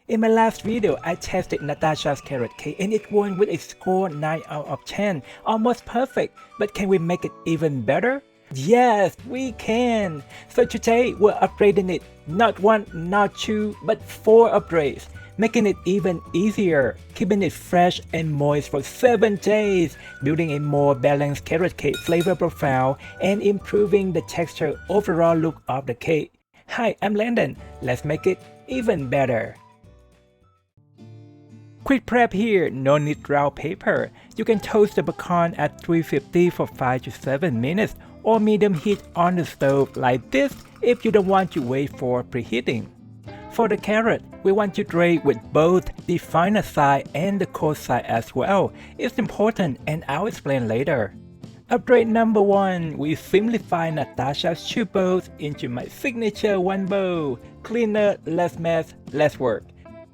In my last video, I tested Natasha's carrot cake and it won with a score 9 out of 10, almost perfect. But can we make it even better? Yes, we can! So today, we're upgrading it, not 1, not 2, but 4 upgrades, making it even easier, keeping it fresh and moist for 7 days, building a more balanced carrot cake flavor profile, and improving the texture overall look of the cake. Hi, I'm Landon. Let's make it even better. Quick prep here, no need brown paper. You can toast the pecan at 350 for 5 to 7 minutes or medium heat on the stove like this if you don't want to wait for preheating. For the carrot, we want to drain with both the finer side and the coarse side as well. It's important and I'll explain later. Upgrade number 1, we simplify Natasha's 2 bowls into my signature 1 bowl. Cleaner, less mess, less work.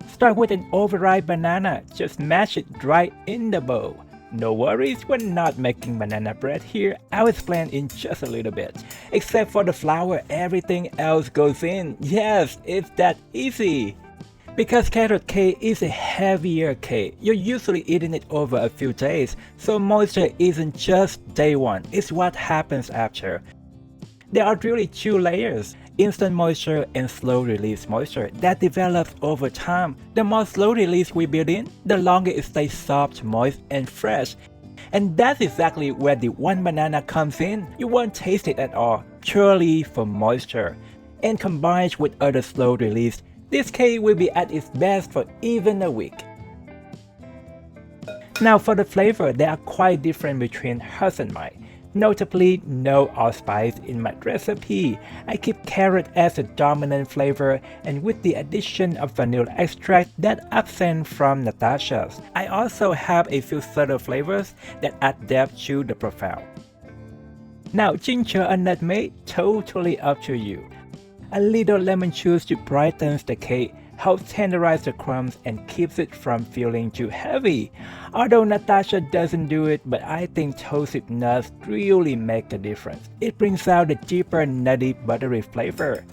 Start with an overripe banana, just mash it right in the bowl. No worries, we're not making banana bread here, I'll explain in just a little bit. Except for the flour, everything else goes in. Yes, it's that easy. Because carrot cake is a heavier cake, you're usually eating it over a few days, so moisture isn't just day 1, it's what happens after. There are really 2 layers, instant moisture and slow release moisture that develops over time. The more slow release we build in, the longer it stays soft, moist, and fresh. And that's exactly where the 1 banana comes in. You won't taste it at all, purely for moisture. And combined with other slow release, this cake will be at its best for even a week. Now for the flavor, they are quite different between hers and mine. Notably, no allspice in my recipe. I keep carrot as a dominant flavor and with the addition of vanilla extract that absent from Natasha's. I also have a few subtle flavors that add depth to the profile. Now ginger and nutmeg, totally up to you. A little lemon juice to brighten the cake, helps tenderize the crumbs and keeps it from feeling too heavy. Although Natasha doesn't do it, but I think toasted nuts really make a difference. It brings out the deeper nutty buttery flavor.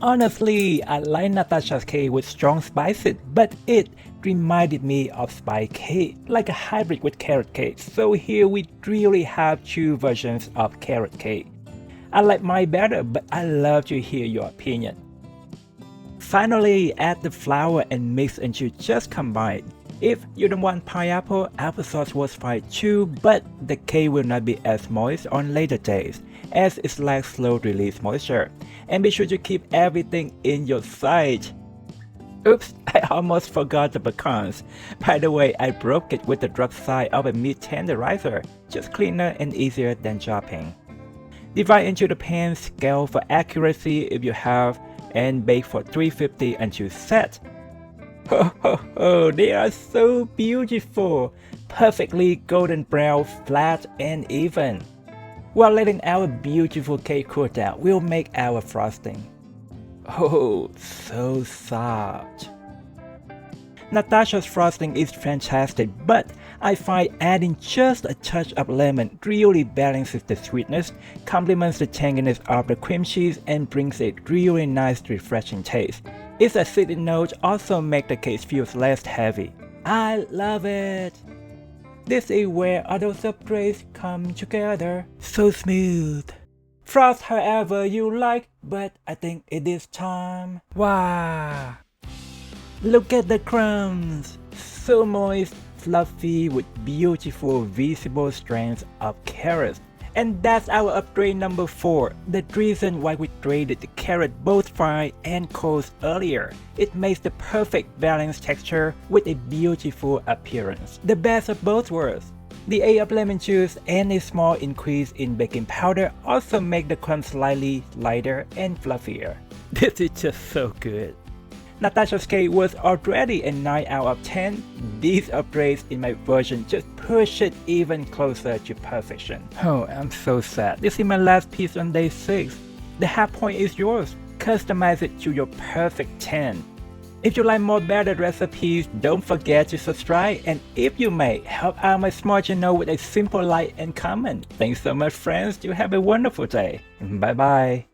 Honestly, I like Natasha's cake with strong spices, but it reminded me of spice cake, like a hybrid with carrot cake. So here we really have 2 versions of carrot cake. I like mine better, but I love to hear your opinion. Finally, add the flour and mix until just combined. If you don't want pineapple, applesauce was fine too, but the cake will not be as moist on later days, as it lacks slow release moisture. And be sure to keep everything in your sight. Oops, I almost forgot the pecans. By the way, I broke it with the drop side of a meat tenderizer, just cleaner and easier than chopping. Divide into the pan, scale for accuracy if you have, and bake for 350 until set. They are so beautiful, perfectly golden brown, flat and even. While letting our beautiful cake cool down, we'll make our frosting. Oh, so soft. Natasha's frosting is fantastic, but I find adding just a touch of lemon really balances the sweetness, complements the tanginess of the cream cheese, and brings a really nice refreshing taste. Its acidic notes also make the cake feel less heavy. I love it! This is where all those upgrades come together. So smooth. Frost however you like, but I think it is time. Wow! Look at the crumbs! So moist, fluffy with beautiful visible strands of carrots. And that's our upgrade number 4, the reason why we graded the carrot both fried and cold earlier. It makes the perfect balanced texture with a beautiful appearance. The best of both worlds. The aid of lemon juice and a small increase in baking powder also make the crumbs slightly lighter and fluffier. This is just so good. Natasha's cake was already a 9 out of 10. These upgrades in my version just push it even closer to perfection. Oh, I'm so sad. This is my last piece on day 6. The half point is yours. Customize it to your perfect 10. If you like more better recipes, don't forget to subscribe, and if you may, help out my small channel with a simple like and comment. Thanks so much friends, you have a wonderful day. Bye bye.